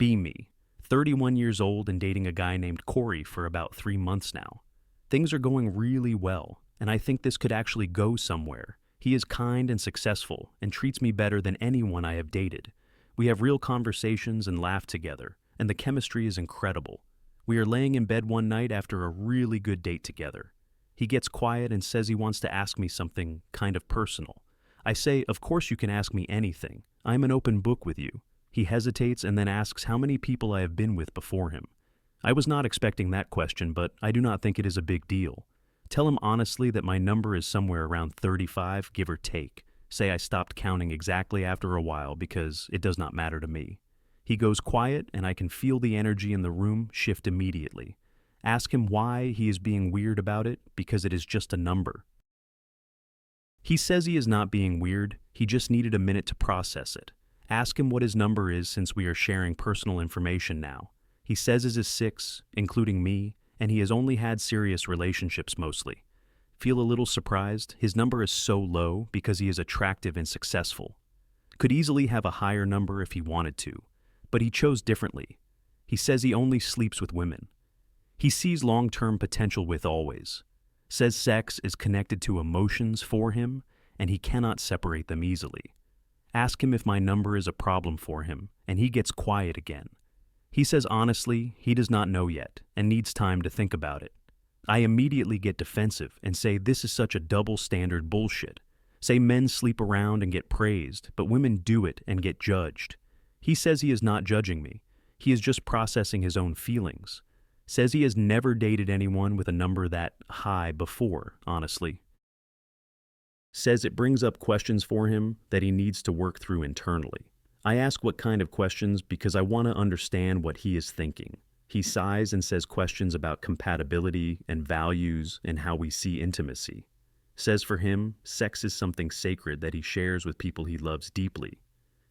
Be me, 31 years old and dating a guy named Corey for about 3 months now. Things are going really well, and I think this could actually go somewhere. He is kind and successful and treats me better than anyone I have dated. We have real conversations and laugh together, and the chemistry is incredible. We are laying in bed one night after a really good date together. He gets quiet and says he wants to ask me something kind of personal. I say, of course you can ask me anything. I'm an open book with you. He hesitates and then asks how many people I have been with before him. I was not expecting that question, but I do not think it is a big deal. Tell him honestly that my number is somewhere around 35, give or take. Say I stopped counting exactly after a while because it does not matter to me. He goes quiet and I can feel the energy in the room shift immediately. Ask him why he is being weird about it, because it is just a number. He says he is not being weird, he just needed a minute to process it. Ask him what his number is since we are sharing personal information now. He says it is 6, including me, and he has only had serious relationships mostly. Feel a little surprised? His number is so low because he is attractive and successful. Could easily have a higher number if he wanted to, but he chose differently. He says he only sleeps with women. He sees long-term potential with always. Says sex is connected to emotions for him, and he cannot separate them easily. Ask him if my number is a problem for him, and he gets quiet again. He says honestly, he does not know yet, and needs time to think about it. I immediately get defensive and say this is such a double standard bullshit. Say men sleep around and get praised, but women do it and get judged. He says he is not judging me. He is just processing his own feelings. Says he has never dated anyone with a number that high before, honestly. Says it brings up questions for him that he needs to work through internally. I ask what kind of questions because I want to understand what he is thinking. He sighs and says questions about compatibility and values and how we see intimacy. Says for him, sex is something sacred that he shares with people he loves deeply.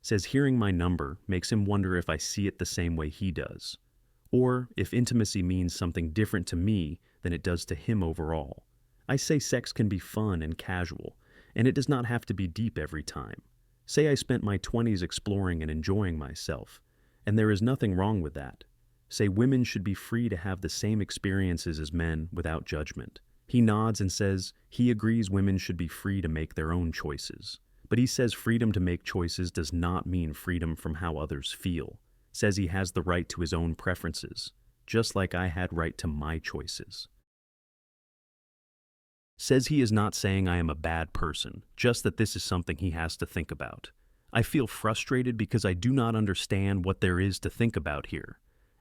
Says hearing my number makes him wonder if I see it the same way he does, or if intimacy means something different to me than it does to him overall. I say sex can be fun and casual, and it does not have to be deep every time. Say I spent my 20s exploring and enjoying myself, and there is nothing wrong with that. Say women should be free to have the same experiences as men without judgment. He nods and says he agrees women should be free to make their own choices. But he says freedom to make choices does not mean freedom from how others feel. Says he has the right to his own preferences, just like I had right to my choices. Says he is not saying I am a bad person, just that this is something he has to think about. I feel frustrated because I do not understand what there is to think about here.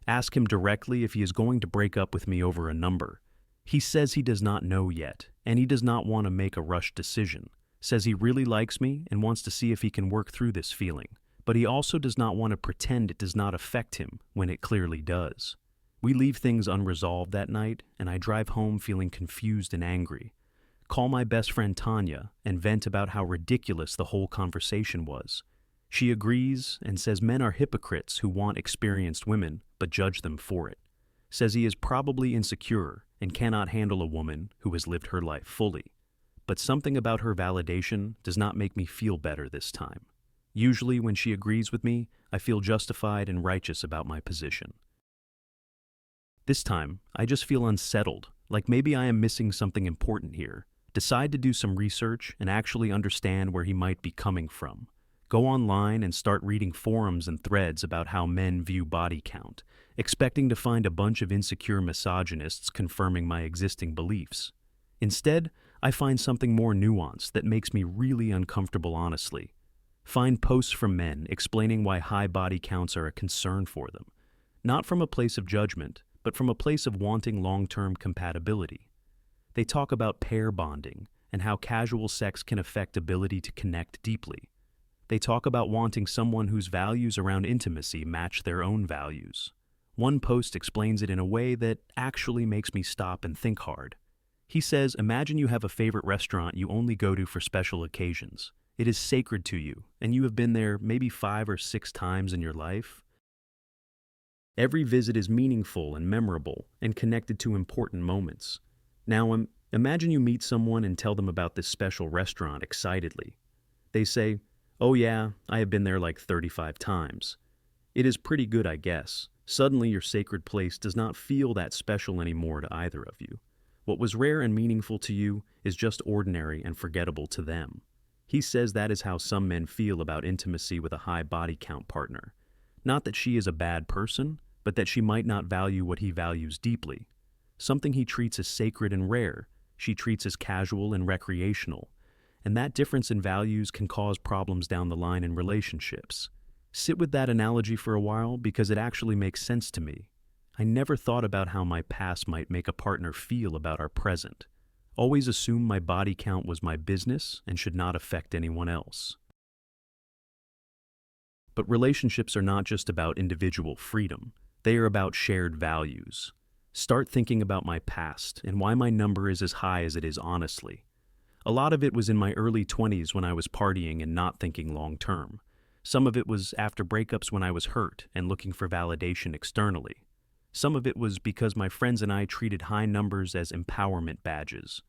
Ask him directly if he is going to break up with me over a number. He says he does not know yet, and he does not want to make a rushed decision. Says he really likes me and wants to see if he can work through this feeling, but he also does not want to pretend it does not affect him when it clearly does. We leave things unresolved that night, and I drive home feeling confused and angry. Call my best friend Tanya and vent about how ridiculous the whole conversation was. She agrees and says men are hypocrites who want experienced women but judge them for it. Says he is probably insecure and cannot handle a woman who has lived her life fully. But something about her validation does not make me feel better this time. Usually when she agrees with me, I feel justified and righteous about my position. This time, I just feel unsettled, like maybe I am missing something important here. Decide to do some research and actually understand where he might be coming from. Go online and start reading forums and threads about how men view body count, expecting to find a bunch of insecure misogynists confirming my existing beliefs. Instead, I find something more nuanced that makes me really uncomfortable honestly. Find posts from men explaining why high body counts are a concern for them, not from a place of judgment, but from a place of wanting long-term compatibility. They talk about pair bonding and how casual sex can affect ability to connect deeply. They talk about wanting someone whose values around intimacy match their own values. One post explains it in a way that actually makes me stop and think hard. He says, imagine you have a favorite restaurant you only go to for special occasions. It is sacred to you, and you have been there maybe 5 or 6 times in your life. Every visit is meaningful and memorable and connected to important moments. Now, imagine you meet someone and tell them about this special restaurant excitedly. They say, oh yeah, I have been there like 35 times. It is pretty good, I guess. Suddenly your sacred place does not feel that special anymore to either of you. What was rare and meaningful to you is just ordinary and forgettable to them. He says that is how some men feel about intimacy with a high body count partner. Not that she is a bad person, but that she might not value what he values deeply. Something he treats as sacred and rare, she treats as casual and recreational. And that difference in values can cause problems down the line in relationships. Sit with that analogy for a while because it actually makes sense to me. I never thought about how my past might make a partner feel about our present. Always assumed my body count was my business and should not affect anyone else. But relationships are not just about individual freedom. They are about shared values. Start thinking about my past and why my number is as high as it is honestly. A lot of it was in my early 20s when I was partying and not thinking long term. Some of it was after breakups when I was hurt and looking for validation externally. Some of it was because my friends and I treated high numbers as empowerment badges.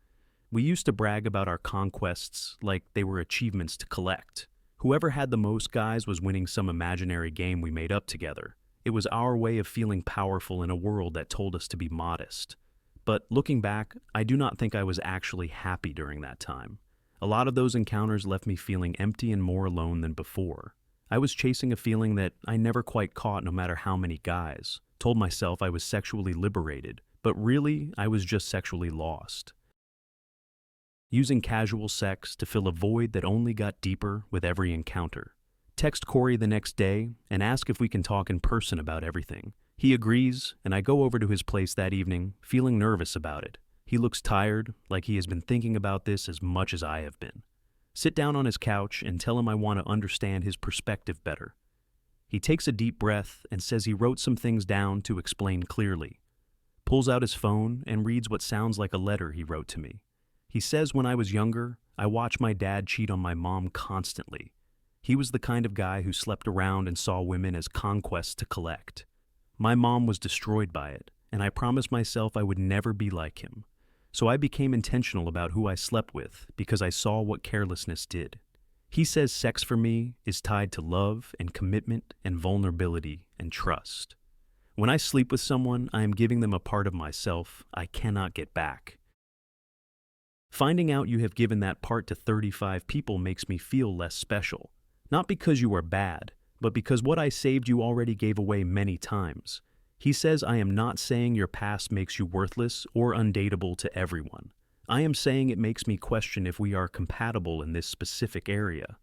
We used to brag about our conquests like they were achievements to collect. Whoever had the most guys was winning some imaginary game we made up together. It was our way of feeling powerful in a world that told us to be modest. But looking back, I do not think I was actually happy during that time. A lot of those encounters left me feeling empty and more alone than before. I was chasing a feeling that I never quite caught no matter how many guys. Told myself I was sexually liberated, but really I was just sexually lost. Using casual sex to fill a void that only got deeper with every encounter. Text Corey the next day and ask if we can talk in person about everything. He agrees, and I go over to his place that evening, feeling nervous about it. He looks tired, like he has been thinking about this as much as I have been. Sit down on his couch and tell him I want to understand his perspective better. He takes a deep breath and says he wrote some things down to explain clearly. Pulls out his phone and reads what sounds like a letter he wrote to me. He says when I was younger, I watched my dad cheat on my mom constantly. He was the kind of guy who slept around and saw women as conquests to collect. My mom was destroyed by it, and I promised myself I would never be like him. So I became intentional about who I slept with because I saw what carelessness did. He says sex for me is tied to love and commitment and vulnerability and trust. When I sleep with someone, I am giving them a part of myself I cannot get back. Finding out you have given that part to 35 people makes me feel less special. Not because you are bad, but because what I saved you already gave away many times. He says I am not saying your past makes you worthless or undateable to everyone. I am saying it makes me question if we are compatible in this specific area.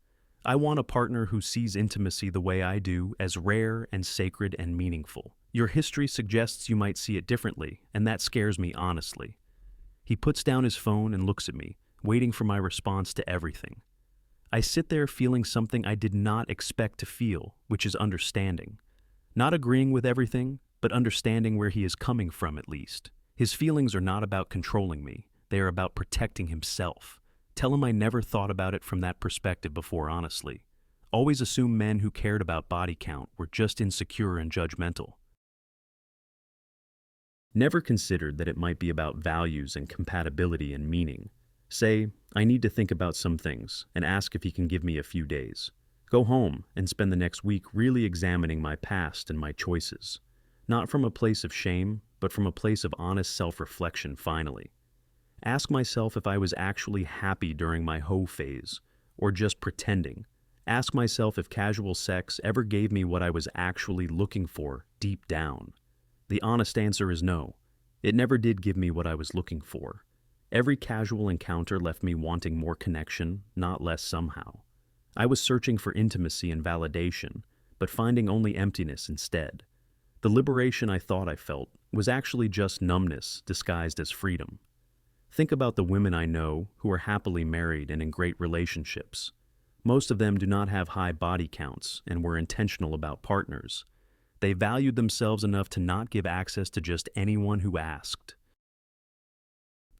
I want a partner who sees intimacy the way I do, as rare and sacred and meaningful. Your history suggests you might see it differently, and that scares me honestly. He puts down his phone and looks at me, waiting for my response to everything. I sit there feeling something I did not expect to feel, which is understanding. Not agreeing with everything, but understanding where he is coming from at least. His feelings are not about controlling me. They are about protecting himself. Tell him I never thought about it from that perspective before, honestly. Always assume men who cared about body count were just insecure and judgmental. Never considered that it might be about values and compatibility and meaning. Say, I need to think about some things, and ask if he can give me a few days. Go home and spend the next week really examining my past and my choices. Not from a place of shame, but from a place of honest self-reflection finally. Ask myself if I was actually happy during my hoe phase, or just pretending. Ask myself if casual sex ever gave me what I was actually looking for deep down. The honest answer is no. It never did give me what I was looking for. Every casual encounter left me wanting more connection, not less somehow. I was searching for intimacy and validation, but finding only emptiness instead. The liberation I thought I felt was actually just numbness disguised as freedom. Think about the women I know who are happily married and in great relationships. Most of them do not have high body counts and were intentional about partners. They valued themselves enough to not give access to just anyone who asked.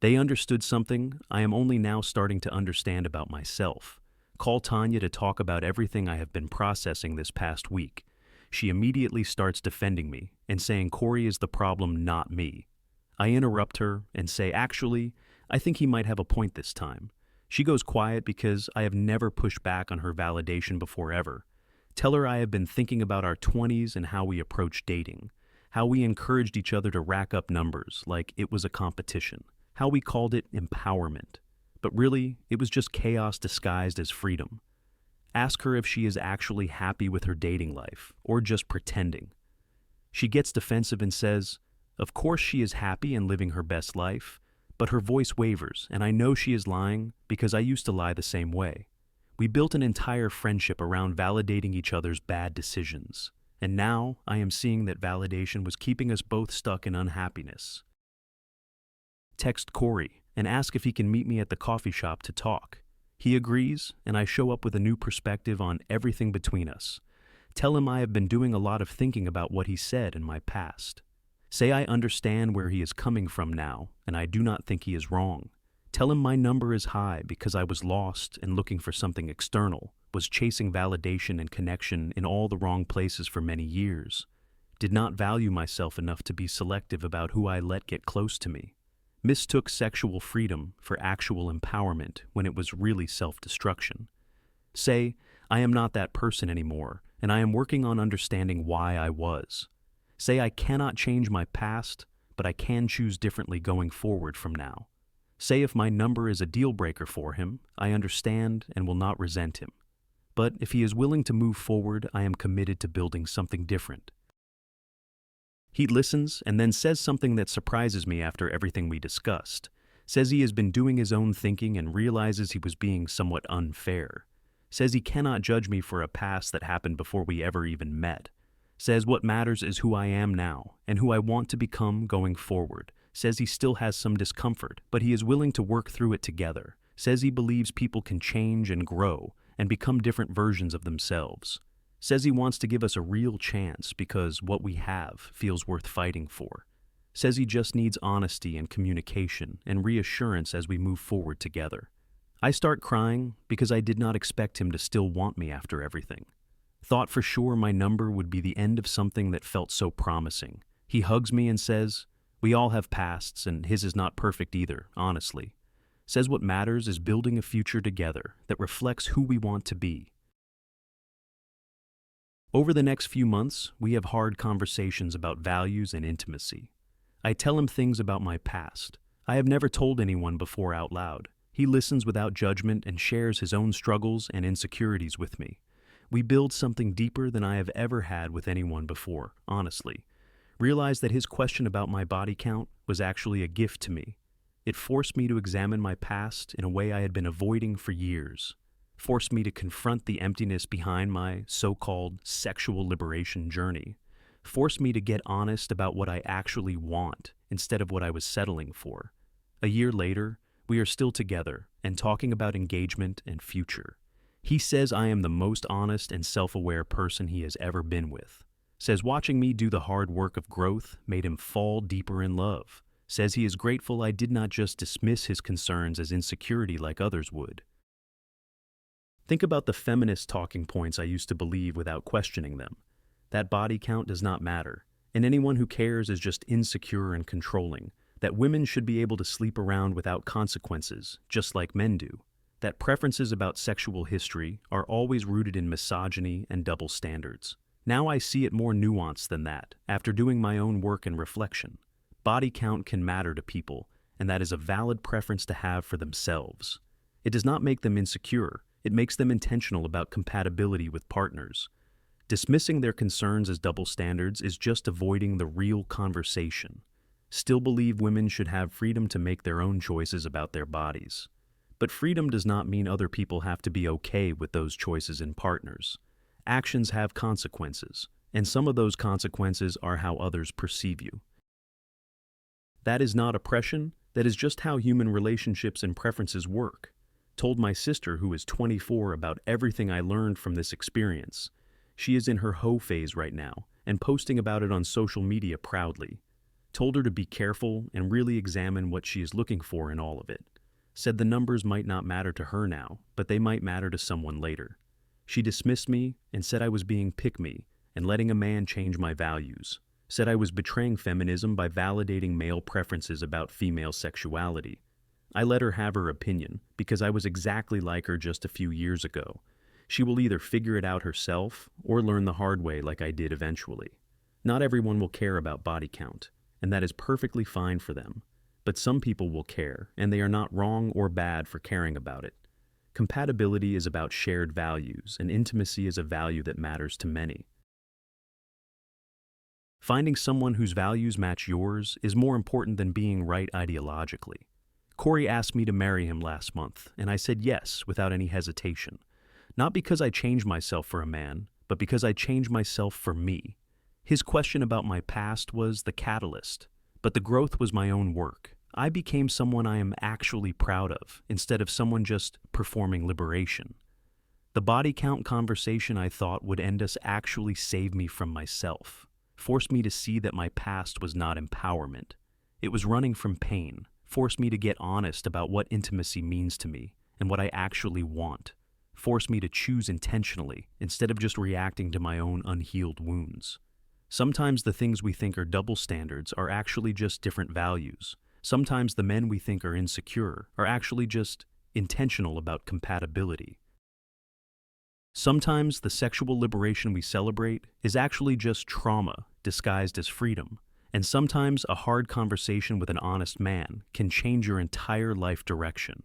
They understood something I am only now starting to understand about myself. Call Tanya to talk about everything I have been processing this past week. She immediately starts defending me and saying Corey is the problem, not me. I interrupt her and say, actually, I think he might have a point this time. She goes quiet because I have never pushed back on her validation before ever. Tell her I have been thinking about our 20s and how we approach dating, how we encouraged each other to rack up numbers like it was a competition, how we called it empowerment. But really, it was just chaos disguised as freedom. Ask her if she is actually happy with her dating life, or just pretending. She gets defensive and says, of course she is happy and living her best life, but her voice wavers, and I know she is lying because I used to lie the same way. We built an entire friendship around validating each other's bad decisions, and now I am seeing that validation was keeping us both stuck in unhappiness. Text Corey and ask if he can meet me at the coffee shop to talk. He agrees, and I show up with a new perspective on everything between us. Tell him I have been doing a lot of thinking about what he said in my past. Say I understand where he is coming from now, and I do not think he is wrong. Tell him my number is high because I was lost and looking for something external, was chasing validation and connection in all the wrong places for many years, did not value myself enough to be selective about who I let get close to me, mistook sexual freedom for actual empowerment when it was really self-destruction. Say, I am not that person anymore, and I am working on understanding why I was. Say I cannot change my past, but I can choose differently going forward from now. Say if my number is a deal breaker for him, I understand and will not resent him. But if he is willing to move forward, I am committed to building something different. He listens and then says something that surprises me after everything we discussed. Says he has been doing his own thinking and realizes he was being somewhat unfair. Says he cannot judge me for a past that happened before we ever even met. Says what matters is who I am now and who I want to become going forward. Says he still has some discomfort, but he is willing to work through it together. Says he believes people can change and grow and become different versions of themselves. Says he wants to give us a real chance because what we have feels worth fighting for. Says he just needs honesty and communication and reassurance as we move forward together. I start crying because I did not expect him to still want me after everything. Thought for sure my number would be the end of something that felt so promising. He hugs me and says, we all have pasts, and his is not perfect either, honestly. Says what matters is building a future together that reflects who we want to be. Over the next few months, we have hard conversations about values and intimacy. I tell him things about my past. I have never told anyone before out loud. He listens without judgment and shares his own struggles and insecurities with me. We build something deeper than I have ever had with anyone before, honestly. Realized that his question about my body count was actually a gift to me. It forced me to examine my past in a way I had been avoiding for years. Forced me to confront the emptiness behind my so-called sexual liberation journey. Forced me to get honest about what I actually want instead of what I was settling for. A year later, we are still together and talking about engagement and future. He says I am the most honest and self-aware person he has ever been with. Says watching me do the hard work of growth made him fall deeper in love. Says he is grateful I did not just dismiss his concerns as insecurity like others would. Think about the feminist talking points I used to believe without questioning them. That body count does not matter, and anyone who cares is just insecure and controlling. That women should be able to sleep around without consequences, just like men do. That preferences about sexual history are always rooted in misogyny and double standards. Now I see it more nuanced than that, after doing my own work and reflection. Body count can matter to people, and that is a valid preference to have for themselves. It does not make them insecure, it makes them intentional about compatibility with partners. Dismissing their concerns as double standards is just avoiding the real conversation. Still believe women should have freedom to make their own choices about their bodies. But freedom does not mean other people have to be okay with those choices in partners. Actions have consequences, and some of those consequences are how others perceive you. That is not oppression, that is just how human relationships and preferences work. Told my sister, who is 24, about everything I learned from this experience. She is in her hoe phase right now, and posting about it on social media proudly. Told her to be careful and really examine what she is looking for in all of it. Said the numbers might not matter to her now, but they might matter to someone later. She dismissed me and said I was being pick-me and letting a man change my values. Said I was betraying feminism by validating male preferences about female sexuality. I let her have her opinion because I was exactly like her just a few years ago. She will either figure it out herself or learn the hard way like I did eventually. Not everyone will care about body count, and that is perfectly fine for them. But some people will care, and they are not wrong or bad for caring about it. Compatibility is about shared values, and intimacy is a value that matters to many. Finding someone whose values match yours is more important than being right ideologically. Corey asked me to marry him last month, and I said yes without any hesitation. Not because I changed myself for a man, but because I changed myself for me. His question about my past was the catalyst, but the growth was my own work. I became someone I am actually proud of, instead of someone just performing liberation. The body count conversation I thought would end us actually saved me from myself, forced me to see that my past was not empowerment. It was running from pain, forced me to get honest about what intimacy means to me and what I actually want, forced me to choose intentionally instead of just reacting to my own unhealed wounds. Sometimes the things we think are double standards are actually just different values. Sometimes the men we think are insecure are actually just intentional about compatibility. Sometimes the sexual liberation we celebrate is actually just trauma disguised as freedom. And sometimes a hard conversation with an honest man can change your entire life direction.